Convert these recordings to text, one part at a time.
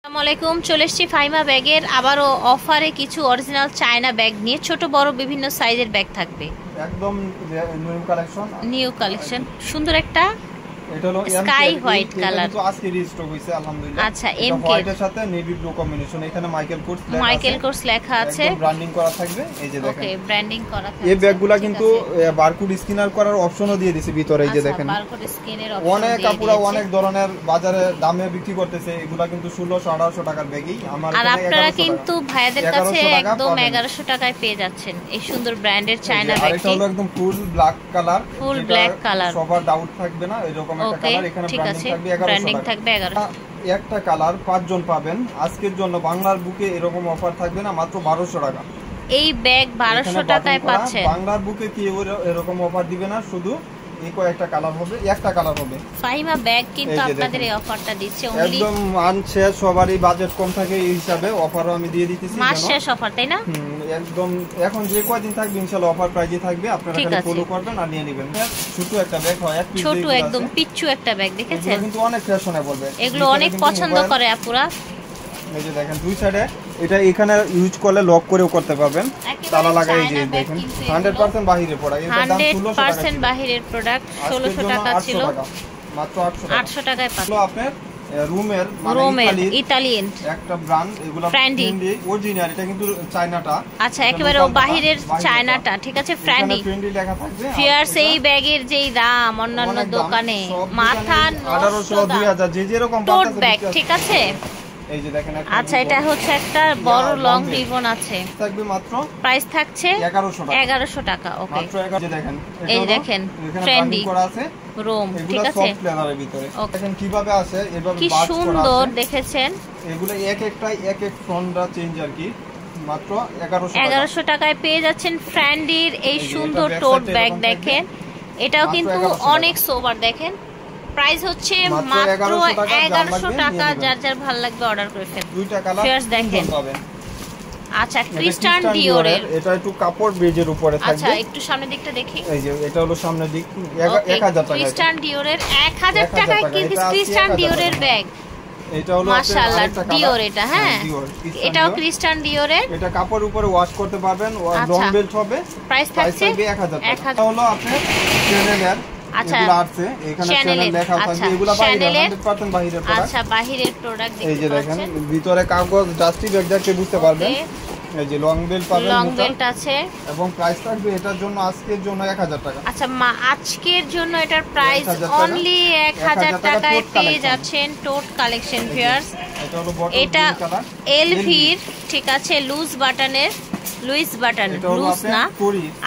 আসসালামু আলাইকুম, চলে এসেছি ফাইমা ব্যাগের আবারও অফারে কিছু অরিজিনাল চায়না ব্যাগ নিয়ে। ছোট বড় বিভিন্ন সাইজের ব্যাগ থাকবে, একদম নিউ কালেকশন। সুন্দর একটা এটা হলো স্কাই হোয়াইট কালার, কিন্তু আজকে রিস্টক হইছে আলহামদুলিল্লাহ। আচ্ছা, এটা হোয়াইটের সাথে নেভি ব্লু কম্বিনেশন, এখানে মাইকেল কোর্স লেখা আছে, একদম ব্র্যান্ডিং করা থাকবে। এই যে দেখেন, ওকে, ব্র্যান্ডিং করা থাকবে। এই ব্যাগগুলা কিন্তু বারকোড স্ক্যানার করার অপশনও দিয়ে দিয়েছে ভিতরে। এই যে দেখেন, বারকোড স্ক্যানের অপশন অনেক কাপড় অনেক ধরনের বাজারে দামে বিক্রি করতেছে, এগুলা কিন্তু 1600-1800 টাকার ব্যাগই। আমার আর আপনারা কিন্তু ভাইয়াদের কাছে একদম 1100 টাকায় পেয়ে যাচ্ছেন এই সুন্দর ব্র্যান্ডের চায়না ব্যাগটি। এটা হলো একদম full black colour, full black colour, সবার ডাউট থাকবে না, এরকম একটা কালার। এখানে ব্র্যান্ডিং থাকবে 1100। একটা কালার 5 জন পাবেন। আজকের জন্য বাংলার বুকে এরকম অফার থাকবে না, মাত্র 1200 টাকা। এই ব্যাগ 1200 টাকায় পাচ্ছেন। বাংলার বুকে কি এরকম অফার দিবে না, শুধু এই কয়েকটা কালার হবে, একটা কালার হবে। ফাইমা ব্যাগ কিন্তু আপনাদের এই অফারটা দিচ্ছে অনলি একদম শেষ, সবারই বাজেট কম থাকে, এই হিসাবে অফারও আমি দিয়ে দিতেছি। মাস শেষ অফার, তাই না? একদম এখন যে কয়দিন থাকবে ইনশাআল্লাহ অফার প্রাইজে থাকবে, আপনারা খালি ফলো করবেন আর নিয়ে নেবেন। ছোট একটা ব্যাগ হয়, ছোট একদম পিচ্চু একটা ব্যাগ, দেখেছেন? কিন্তু অনেক ফ্যাশনেবল ব্যাগ, এগুলো অনেক পছন্দ করে আপুরা। এই যে দেখেন দুই সাইডে, এটা এখানে ইউজ করলে লক করেও করতে পারবেন, তালা লাগাই। এই যে দেখেন 100% বাহিরের প্রোডাক্ট, এটার দাম 1600 টাকা। বাহিরের প্রোডাক্ট 1600 টাকা ছিল, মাত্র 800 টাকায় পাচ্ছেন। আপনার রুমের ইতালিয়ান একটা ব্র্যান্ড, এগুলো ফ্রেন্ডি অরিজিনাল, এটা কিন্তু চায়নাটা। আচ্ছা, একেবারে বাহিরের চায়নাটা, ঠিক আছে, ফ্রেন্ডি লেখা থাকবে। ফিয়ার্স এই ব্যাগের যেই দাম অন্যান্য দোকানে মাথা 1800 2000 যে যেরকম টোট ব্যাগ, ঠিক আছে। এই যে দেখেন, আচ্ছা, এটা হচ্ছে একটা বড় লং রিবন আছে, থাকবে মাত্র প্রাইস থাকছে 1100 টাকা। ওকে, মাত্র 1100। যে দেখেন, এই দেখেন ফ্রেন্ডি করা আছে রোম, ঠিক আছে, সফট লেদারের ভিতরে। দেখেন কিভাবে আছে, এভাবে কি সুন্দর, দেখেছেন? এগুলো এক এক ফ্রন্টটা চেঞ্জ আর কি। মাত্র 1100 টাকায় পেয়ে যাচ্ছেন ফ্রেন্ডির এই সুন্দর টোট ব্যাগ। দেখেন, এটাও কিন্তু অনেক সোবার। দেখেন, প্রাইস হচ্ছে মাত্র 1100 টাকা। যার যার ভালো লাগবে অর্ডার করে ফেলুন। দুইটা কালার দেখেন। আচ্ছা, ক্রিস্টান ডিওরের, এটা একটু কাপড় বেজের উপরে থাকবে। আচ্ছা, একটু সামনের দিকটা দেখি। এই যে এটা হলো সামনের দিক, 1000 টাকা। ক্রিস্টান ডিওরের 1000 টাকায় কিন্তু ক্রিস্টান ডিওরের ব্যাগ। এটা হলো মাশাআল্লাহ, ডিওর এটা। হ্যাঁ, এটাও ক্রিস্টান ডিওরের। এটা কাপড় উপরে ওয়াশ করতে পারবেন, লং বেল্ট হবে। প্রাইস থাকছে 1000 টাকা। এটা হলো আপনার চ্যানেলের, আচ্ছা, এগুলো আছে এখানে চ্যানেল লেখা থাকবে, এগুলো বাইরের 100% বাহিরের প্রোডাক্ট। আচ্ছা, বাহিরের প্রোডাক্ট দেখতে পাচ্ছেন। এই যে দেখেন ভিতরে কাগজ ডাস্টি ব্যাগ দেখে বুঝতে পারবেন। এই যে লং বেল্ট পাবেন, লং বেল্ট আছে, এবং প্রাইস থাকবে এটার জন্য আজকের জন্য 1000 টাকা। আচ্ছা, আজকের জন্য এটার প্রাইস অনলি 1000 টাকায় পেয়ে যাচ্ছেন টোট কালেকশন ভিউয়ার্স। এটা এলভির, ঠিক আছে, লুজ বাটন, লুজ না,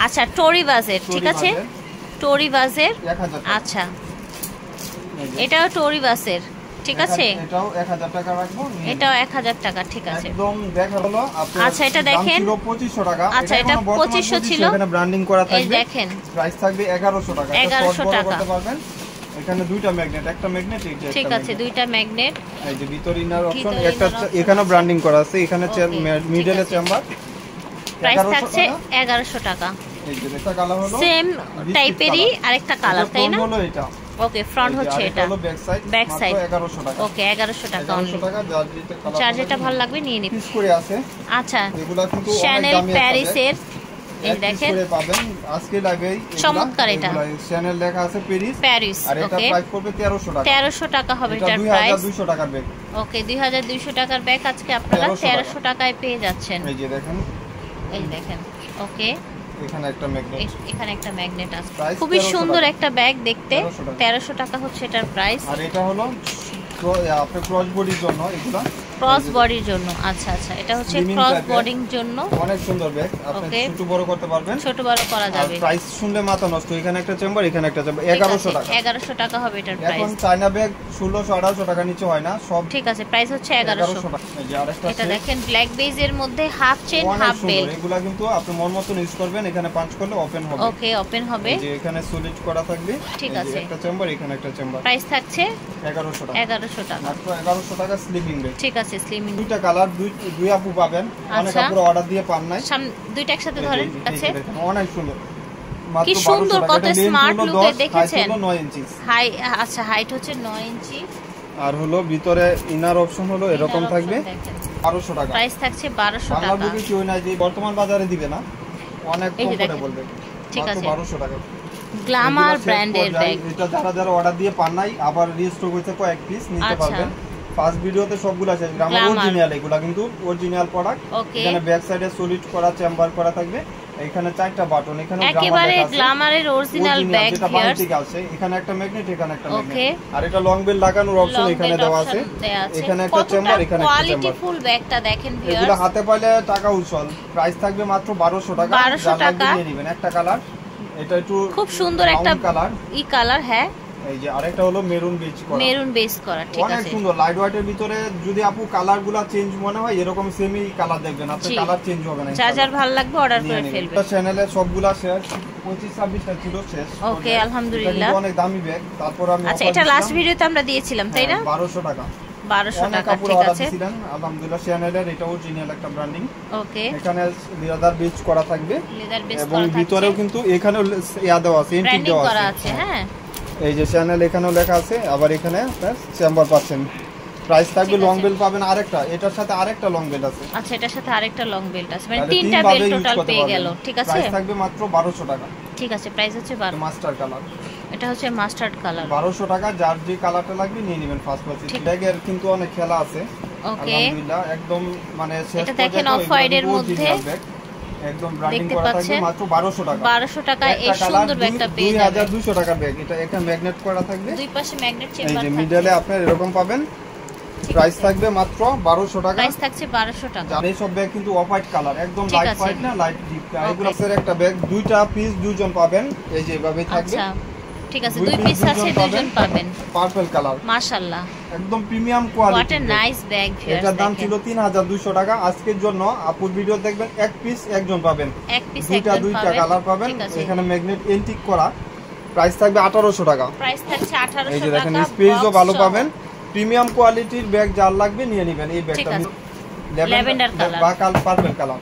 আচ্ছা, টোরি বাজের, ঠিক আছে, টোরি বাজের। আচ্ছা, এটাও টোরি বাজের, ঠিক আছে, এটাও 1000 টাকা রাখবো। এটাও 1000 টাকা, ঠিক আছে, একদম দেখা হলো। আচ্ছা, এটা দেখেন, 2500 টাকা। আচ্ছা, এটা 2500 ছিল, এখানে ব্র্যান্ডিং করা থাকবে। এই দেখেন, প্রাইস থাকবে 1100 টাকা। 1100 টাকা করতে পারবেন। এখানে দুইটা ম্যাগনেট, একটা ম্যাগনেট, ঠিক আছে, দুইটা ম্যাগনেট। এই যে ভিতর ইনার অপশন, একটা এখানে ব্র্যান্ডিং করা আছে, এখানে মিডলে চেম্বার। প্রাইস থাকছে 1100 টাকা। এই যে এটা কালার হলো সেম টাইপেরই আরেকটা কালার, তাই না? হলো এটা। ওকে, ফ্রন্ট হচ্ছে এটা, ব্যাক সাইড 1100 টাকা। ওকে, 1100 টাকা। 1100 টাকা, যার যেটা ভালো লাগবে নিয়ে নিন। পিস করে আছে। আচ্ছা, এগুলা কিন্তু চ্যানেল প্যারিসের, এই দেখেন পাবেন আজকে লাইভে। চমৎকার, এটা চ্যানেল লেখা আছে প্যারিস, আর এটা প্রাইস পড়বে 1300 টাকা। 1300 টাকা হবে এটার প্রাইস। 2200 টাকার ব্যাগ। ওকে, 2200 টাকার ব্যাগ আজকে আপনারা 1300 টাকায় পেয়ে যাচ্ছেন। এই যে দেখেন, এই দেখেন। ওকে, এখানে একটা ম্যাগনেট, এখানে একটা ম্যাগনেট আছে, খুবই সুন্দর একটা ব্যাগ দেখতে। 1300 টাকা হচ্ছে এটার প্রাইস। আর এটা হলো আপনার ক্রস বডির জন্য, এগুলা ক্রস বডির জন্য। আচ্ছা আচ্ছা, এটা হচ্ছে ক্রস বডিং জন্য, অনেক সুন্দর ব্যাগ। আপনি ছোট বড় করতে পারবেন, ছোট বড় করা যাবে। প্রাইস শুনলে মাথা নষ্ট। এখানে একটা চেম্বার, এখানে একটা চেম্বার, 1100 টাকা। 1100 টাকা হবে এটার প্রাইস। এখন চায়না ব্যাগ 1600-1800 টাকা নিচে হয় না সব, ঠিক আছে, প্রাইস হচ্ছে 1100 টাকা। এই যে আরেকটা, এটা দেখেন ব্ল্যাক বেজের মধ্যে হাফ চেইন হাফ বেল্ট। এগুলা কিন্তু আপনি মন মতন ইউজ করবেন, এখানে পাঁচ করলে ওপেন হবে। ওকে, ওপেন হবে। এই যে এখানে সলিড করা থাকবে, ঠিক আছে, একটা চেম্বার, এখানে একটা চেম্বার। প্রাইস থাকছে 1100 টাকা। 1100 টাকা, মাত্র 1100 টাকা স্লিপিং ব্যাগ। ঠিক আছে, স্লিমিং। দুইটা কালার, দুই আপু পাবেন, অনেক আপুর অর্ডার দিয়ে পান নাই। দুইটা একসাথে ধরেন, আছে অনেক সুন্দর, কি সুন্দর, কত স্মার্ট লুকে, দেখেছেন? 9 ইঞ্চি হাই, আচ্ছা, হাইট হচ্ছে 9 ইঞ্চি। আর হলো ভিতরে ইনার অপশন হলো এরকম থাকবে 1200 টাকা। প্রাইস থাকছে 1200 টাকা। বাংলাদেশে কেউ নাই যে বর্তমান বাজারে দিবে না, অনেক কম করে বলবে। ঠিক আছে, 1200 টাকা। গ্ল্যামার ব্র্যান্ডের ব্যাগ। এটা যারা অর্ডার দিয়ে পান নাই, আবার রিস্টক হয়েছে কয়েক পিস নিতে পারবেন। ফার্স্ট ভিডিওতে সবগুলো আছে, গ্ল্যামার অরিজিনাল, এগুলা কিন্তু অরিজিনাল প্রোডাক্ট। এখানে ব্যাক সাইডে সলিড করা চেম্বার করা থাকবে, এখানে 4টা বাটন, এখানে একেবারে গ্ল্যামারের অরিজিনাল ব্যাগ হিয়ার আছে। এখানে একটা ম্যাগনেট, এখানে একটা ম্যাগনেট, আর এটা লং বেল লাগানোর অপশন এখানে দেওয়া আছে। এখানে একটা চেম্বার, এখানে একটা চেম্বার। কোয়ালিটি ফুল ব্যাগটা দেখেন ভিউয়ার্স, এগুলো হাতে পাইলে টাকা উছল। প্রাইস থাকবে মাত্র 1200 টাকা। 1200 টাকা নিয়ে নেবেন। একটা কালার, এটা একটু খুব সুন্দর একটা কালার, ই কালার। হ্যাঁ, এই যে আরেকটা হলো মেরুন বেজ করা, মেরুন বেজ করা। ঠিক আছে, অনেক সুন্দর। লাইট ওয়েটের ভিতরে যদি আপু কালারগুলো চেঞ্জ মনে হয়, এরকম সেমই কালার দেখবেন, আপনার কালার চেঞ্জ হবে না। যার ভালো লাগবে অর্ডার করে ফেলবেন। চ্যানেলে সবগুলা শেষ, 25-26টা ছিল শেষ। ওকে, আলহামদুলিল্লাহ। এটা অনেক দামি ব্যাগ। তারপর আমি আচ্ছা, এটা লাস্ট ভিডিওতে আমরা দিয়েছিলাম তাই না? 1200 টাকা। 1200 টাকা। ঠিক আছে, আলহামদুলিল্লাহ। চ্যানেলের এটা অরিজিনাল একটা ব্র্যান্ডিং। ওকে, এখানে লেদার বেজ করা থাকবে, লেদার বেজ করা এবং ভিতরেও কিন্তু এখানে ইয়া দেওয়া আছে, এন্টিক দেওয়া আছে। হ্যাঁ, এই যে চ্যানেল এখানেও লেখা আছে, আবার এখানে চেম্বার পাচ্ছেন। প্রাইস থাকবে, লং বেল্ট পাবেন আরেকটা, এটার সাথে আরেকটা লং বেল্ট আছে। আচ্ছা, এটার সাথে আরেকটা লং বেল্ট আছে, মানে তিনটা বেল্ট টোটাল পেয়ে গেল। ঠিক আছে, প্রাইস থাকবে মাত্র 1200 টাকা। ঠিক আছে, প্রাইস হচ্ছে 1200। মাস্টার কালার, এটা হচ্ছে মাস্টার্ড কালার। 1200 টাকা। যার যে কালারটা লাগবে নিয়ে নেবেন ফার্স্ট পার্সেন্ট। ব্যাগের কিন্তু অনেক খেলা আছে। ওকে, আলহামদুলিল্লাহ একদম মানে শেষ। এটা দেখেন অফ হোয়াইটের মধ্যে একদম ব্র্যান্ডিং করা থাকবে, মাত্র 1200 টাকা। 1200 টাকায় এই সুন্দর ব্যাগটা পেয়ে যাবেন। 2200 টাকার ব্যাগ। এটা একটা ম্যাগনেট করা থাকবে, দুই পাশে ম্যাগনেট চেম্বার থাকবে। এই যে থাকবে। মিডলে আপনার এরকম পাবেন। প্রাইস থাকবে মাত্র 1200 টাকা। প্রাইস থাকছে 1200 টাকা। আর এই সব ব্যাগ কিন্তু অফ হোয়াইট কালার, একদম লাইট হোয়াইট না, লাইট ডিপ। এগুলোর একটা ব্যাগ, দুইটা পিস দুইজন পাবেন, এই যে এভাবে থাকবে। আচ্ছা, ঠিক আছে, দুই পিস আছে, দুইজন পাবেন। পার্পল কালার, মাশাআল্লাহ, একদম premium quality. What a nice bag. এটার দাম ছিল 3200 টাকা। আজকের জন্য আপুর ভিডিও দেখবেন, এক পিস একজন পাবেন, এক পিস একজন পাবেন, দুইটা কালার পাবেন। এখানে ম্যাগনেট এন্টিক করা। প্রাইস থাকবে 1800 টাকা। প্রাইস থাকছে 1800 টাকা। এই যে দেখেন, স্পেসও ভালো পাবেন। প্রিমিয়াম কোয়ালিটির ব্যাগ যার লাগবে নিয়ে নেবেন। এই ব্যাগটা ল্যাভেন্ডার কালার বা পার্পল কালার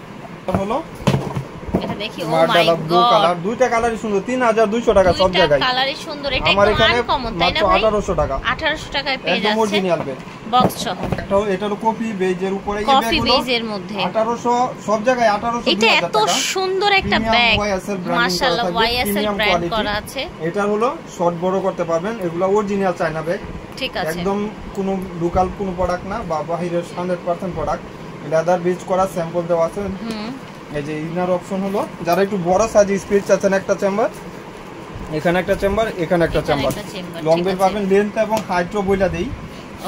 হলো, এটা দেখি। ও মাই গড, ব্লু কালার। দুইটা কালারই সুন্দর। 3200 টাকা সব জায়গায়। দুইটা কালারই সুন্দর। এটা আমার একদম এখানে আনকমন তাই না মাত্র ভাই? 1800 টাকা। 1800 টাকায় পেয়ে একদম যাচ্ছে অরিজিনাল ব্যাগ, বক্স সহ। এটা হলো কফি বেজের উপরে। এই কফি ব্যাগগুলো বেজের মধ্যে 1800 সব জায়গায় 1800। এটা এত সুন্দর একটা ব্যাগ, মাশাআল্লাহ। ওয়াইএসএল ব্র্যান্ড করা আছে। এটা হলো শর্ট বড় করতে পারবেন। এগুলো অরিজিনাল চায়না ব্যাগ। ঠিক আছে, একদম কোনো লোকাল কোনো প্রোডাক্ট না, বা বাহিরের 100% প্রোডাক্ট। লেদার বেজ করা, স্যাম্পল দেওয়া আছে। এই যে ইনার অপশন হলো, যারা একটু বড় সাইজ স্পেস চাচ্ছেন, একটা চেম্বার, এখানে একটা চেম্বার, এখানে একটা চেম্বার। লং বেল পাবেন। লেন্থ এবং হাইটও বইলা দেই।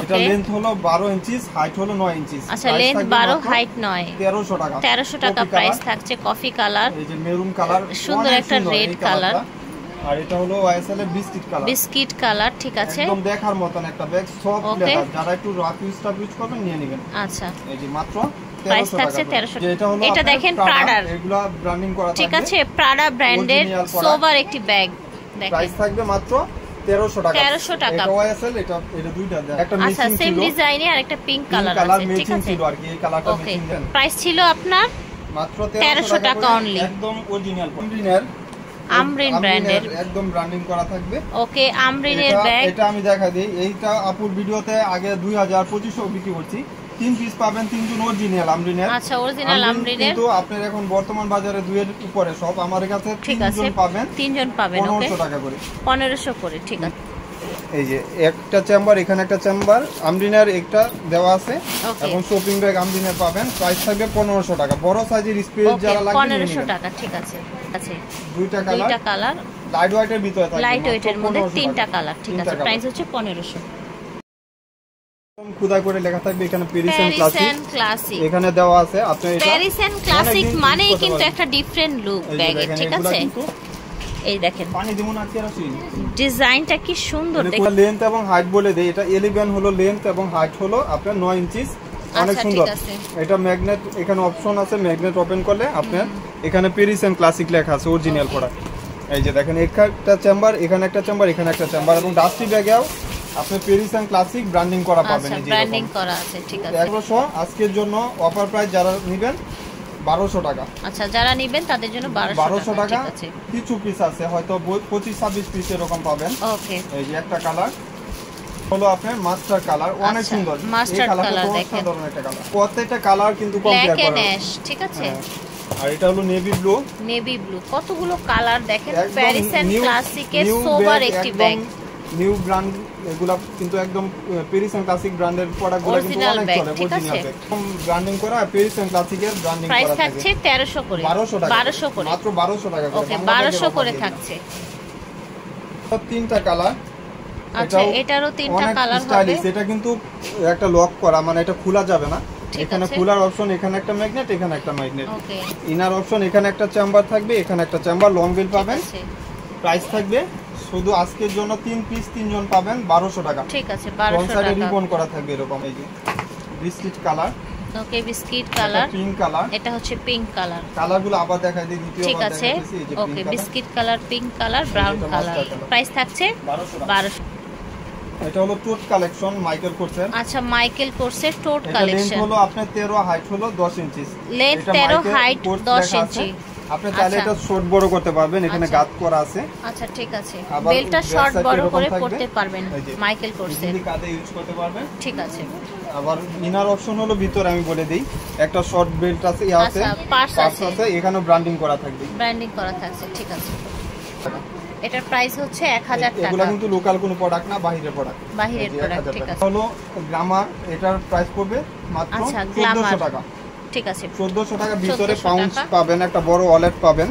এটা লেন্থ হলো 12 ইঞ্চি, হাইট হলো 9 ইঞ্চি। আচ্ছা, লেন্থ 12, হাইট 9। 1300 টাকা। 1300 টাকা প্রাইস থাকছে। কফি কালার, এই যে মেরুন কালার, সুন্দর একটা রেড কালার। আর এটা হলো ওয়াইএসএল এর বিস্কিট কালার। বিস্কিট কালার, ঠিক আছে। একদম দেখার মতন একটা ব্যাগ, সব লেদার। যারা একটু রাফ ইউজ করবেন নিয়ে নেবেন। আচ্ছা, এই যে মাত্র প্রাইস থাকছে 1300। এটা দেখেন প্রাডার, এগুলো ব্র্যান্ডিং করা থাকবে। ঠিক আছে, প্রাডা ব্র্যান্ডের সোবার একটি ব্যাগ। দেখেন, প্রাইস থাকবে মাত্র 1300 টাকা। 1300 টাকা। এটা ওয়াইএসএল, এটা দুইটা। একটা মিসিং ছিল। আচ্ছা, সেম ডিজাইনে আর একটা পিঙ্ক কালার আছে, ঠিক আছে। ছিল আর কি, এই কালারটা মিসিং দেন। প্রাইস ছিল আপনার মাত্র 1300 টাকা অনলি। একদম অরিজিনাল আমরিন ব্র্যান্ডের, একদম ব্র্যান্ডিং করা থাকবে। ওকে, আমরিনের ব্যাগ। এটা আমি দেখাই দেই। এইটা আপুর ভিডিওতে আগে 2025 বিক্রি করছি। 3 পিস পাবেন, 3 জন অরিজিনাল আমরিনের। আচ্ছা, অরিজিনাল আমরিনের। কিন্তু আপনার এখন বর্তমান বাজারে 2 এর উপরে সব। আমার কাছে 3 জন পাবেন, 3 জন পাবেন। ওকে, 1500 টাকা করে। 1500 করে, ঠিক আছে। এই যে একটা চেম্বার, এখানে একটা চেম্বার আমরিনের একটা দেওয়া আছে, এবং শপিং ব্যাগ আমরিনের পাবেন। প্রাইস থাকবে 1500 টাকা। বড় সাইজের স্পেস যারা লাগবে 1500 টাকা, ঠিক আছে। আছে দুইটা কালার, লাইট ওয়েটের ভিতরে থাকবে, লাইট ওয়েটের মধ্যে 3টা কালার, ঠিক আছে। প্রাইস হচ্ছে 1500। খুদাই করে লেখা থাকবে এখানে প্যারিসিয়ান ক্লাসিক, এখানে দেওয়া আছে। আপনি এটা প্যারিসিয়ান ক্লাসিক মানেই কিন্তু একটা ডিফারেন্ট লুক ব্যাগের, ঠিক আছে। এই দেখেন, পানি দিমু না কি রাখি, ডিজাইনটা কি সুন্দর দেখুন। লেন্থ এবং হাইট বলে দেই। এটা 11 হলো লেন্থ, এবং হাইট হলো আপনার 9 ইঞ্চি। অনেক সুন্দর। এটা ম্যাগনেট, এখানে অপশন আছে, ম্যাগনেট ওপেন করলে আপনার এখানে প্যারিসিয়ান ক্লাসিক লেখা আছে, অরিজিনাল প্রোডাক্ট। এই যে দেখেন, একটা চেম্বার, এখানে একটা চেম্বার, এখানে একটা চেম্বার, এবং ডাস্টি ব্যাগেও আপনি প্যারিসিয়ান ক্লাসিক ব্র্যান্ডিং করা পাবেন। এই যে ব্র্যান্ডিং করা আছে, ঠিক আছে। 1100 আজকের জন্য অফার প্রাইস। যারা নেবেন 1200 টাকা। আচ্ছা, যারা নেবেন তাদের জন্য 1200 টাকা, ঠিক আছে। কিছু পিস আছে, হয়তো 25-26 পিস এরকম পাবেন। ওকে, এই যে একটা কালার, হলো আপনার মাস্টার কালার, অনেক সুন্দর। মাস্টার কালার দেখেন, একটা কালার, প্রত্যেকটা কালার কিন্তু কম্পেয়ার করা ব্ল্যাক এন্ড ঠিক আছে। আর এটা হলো নেভি ব্লু। নেভি ব্লু, কতগুলো কালার দেখেন, প্যারিস এন্ড ক্লাসিকের সোবার একটি ব্যাগ, নিউ ব্র্যান্ড। এগুলা কিন্তু একদম প্যারিস এন্ড ক্লাসিক ব্র্যান্ডের প্রোডাক্টগুলো কিন্তু অনেক চলে, অরিজিনাল ব্যাগ। ব্র্যান্ডিং করা প্যারিস এন্ড ক্লাসিকের ব্র্যান্ডিং করা প্রাইস থাকছে 1300 করে, 1200 করে, মাত্র 1200 টাকা করে। ওকে 1200 করে থাকছে। তিনটা কালার, আচ্ছা এটারও তিনটা কালার হবে। এটা কিন্তু একটা লক করা, মানে এটা খোলা যাবে না। এখানে খোলার অপশন, এখানে একটা ম্যাগনেট, এখানে একটা ম্যাগনেট। ওকে ইনার অপশন, এখানে একটা চেম্বার থাকবে, এখানে একটা চেম্বার, লং বিল পাবেন। প্রাইস থাকবে শুধু আজকের জন্য 3 পিস 3 জন পাবেন 1200 টাকা। ঠিক আছে 1200 টাকা। রিবন করা থাকবে এরকম, এই যে বিস্কিট কালার। ওকে বিস্কিট কালার, পিঙ্ক কালার, এটা হচ্ছে পিঙ্ক কালার। কালারগুলো আবার দেখাই দিই, দ্বিতীয়বার ঠিক আছে। দেখাইতেছি। এই যে okay biscuit colour, pink colour, brown colour. Price থাকছে 1200। এটা হলো টোট কালেকশন মাইকেল কোর্সের। আচ্ছা মাইকেল কোর্সের টোট এটা কালেকশন। লেন্থ হলো আপনার 13, হাইট হলো 10 ইঞ্চি। লেন্থ 13, হাইট 10 ইঞ্চি। আপনি চাইলে এটা শর্ট বড় করতে পারবেন, এখানে গাত করা আছে। আচ্ছা ঠিক আছে, বেলটা শর্ট বড় করে পড়তে পারবেন মাইকেল কোর্সে, যদি কাঁধে ইউজ করতে পারবেন। ঠিক আছে। আবার ইনার অপশন হলো ভিতরে আমি বলে দেই, একটা শর্ট বেল্ট আছে, আছে পার্স আছে, এখানে ব্র্যান্ডিং করা থাকবে, ব্র্যান্ডিং করা থাকছে। ঠিক আছে, এটার প্রাইস হচ্ছে 1000 টাকা। এগুলা কিন্তু লোকাল কোনো প্রোডাক্ট না, বাইরের প্রোডাক্ট, বাইরের প্রোডাক্ট। ঠিক আছে। হলো গ্রামার, এটার প্রাইস পড়বে মাত্র 1400 টাকা। ঠিক আছে 1400 টাকা। ভিতরে পাউন্স পাবেন, একটা বড় ওয়ালেট পাবেন,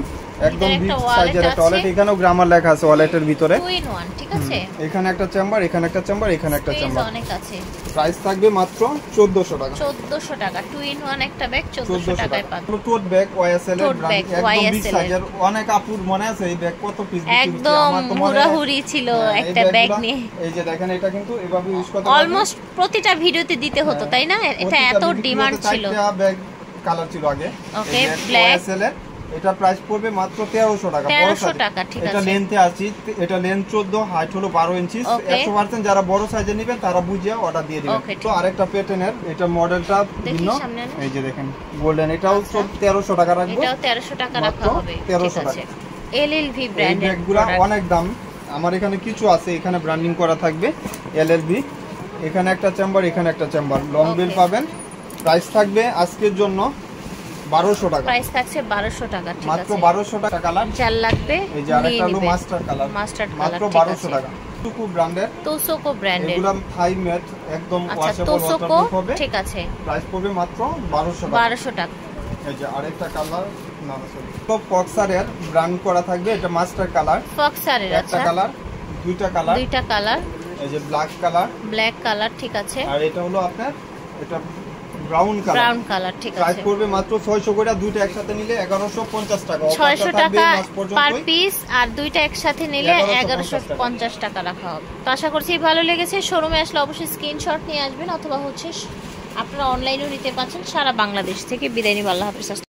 একদম বিগ সাইজের একটা ওয়ালেট। এখানেও গ্রামার লেখা আছে ওয়ালেটের ভিতরে, 2 in 1। ঠিক আছে, এখানে একটা চেম্বার, এখানে একটা চেম্বার, এখানে একটা চেম্বার। অনেক আছে। প্রাইস থাকবে মাত্র 1400 টাকা। 1400 টাকা 2 in 1 একটা ব্যাগ 1400 টাকায় পাবেন। টোট ব্যাগ ওয়াইএসএল এর ব্র্যান্ড, একদম বিগ সাইজের। অনেক আপুর মনে আছে এই ব্যাগ কত পিস বিক্রি হচ্ছে, আমার তো মনে হুড়াহুড়ি ছিল একটা ব্যাগ নিয়ে। এই যে দেখেন, এটা কিন্তু এভাবে ইউজ করতে পারবেন। অলমোস্ট প্রতিটা ভিডিওতে দিতে হতো, তাই না? এটা এত ডিমান্ড ছিল। এটা ব্যাগ কালার ছিল আগে। ওকে ব্ল্যাক, এটা প্রাইস পড়বে মাত্র 1300 টাকা। 1300 টাকা। ঠিক আছে, এটা লেন্থে আছে, এটা লেন্থ 14, হাইট হলো 12 ইঞ্চি। 100% যারা বড় সাইজে নেবেন তারা বুঝিয়ে অর্ডার দিয়ে দিবেন। তো আরেকটা প্যাটার্নের, এটা মডেলটা ভিন্ন। এই যে দেখেন গোল্ডেন, এটাও 1300 টাকা রাখবো। এটাও 1300 টাকা রাখা হবে। 1300 টাকা। এলএলভি ব্র্যান্ডের ব্যাগগুলো অনেক দাম। আমার এখানে কিছু আছে, এখানে ব্র্যান্ডিং করা থাকবে এলএলভি। এখানে একটা চেম্বার, এখানে একটা চেম্বার, লং বিল পাবেন। প্রাইস থাকবে আজকের জন্য 1200 টাকা। প্রাইস থাকছে 1200 টাকা। ঠিক আছে, মাত্র 1200 টাকা। কালার চার লাগবে, এই যে আরেকটা হলো মাস্টার কালার, মাস্টার্ড মাত্র কালার। 1200 টাকা। তোসকো ব্র্যান্ডের, তোসকো ব্র্যান্ডের, এগুলো থাই ম্যাট, একদম ওয়াশেবল, তোসকো। হবে। ঠিক আছে, প্রাইস পড়বে মাত্র 1200 টাকা। 1200 টাকা। এই যে আরেকটা কালার, না সরি, তো ফক্সারের ব্র্যান্ড করা থাকবে। এটা মাস্টার কালার, ফক্সারের। একটা কালার, দুইটা কালার, এই যে ব্ল্যাক কালার। ঠিক আছে, আর এটা হলো আপনার এটা ব্রাউন কালার। ঠিক আছে, প্রাইস পড়বে মাত্র 600 করে। দুইটা একসাথে নিলে 1150 টাকা। 600 টাকা পার পিস, আর দুইটা একসাথে নিলে 1150 টাকা রাখা হবে। তো আশা করছি ভালো লেগেছে। শোরুমে আসলে অবশ্যই স্ক্রিনশট নিয়ে আসবেন, অথবা হচ্ছে আপনারা অনলাইনেও নিতে পারছেন সারা বাংলাদেশ থেকে। বিদায় নিব, আল্লাহ হাফেজ।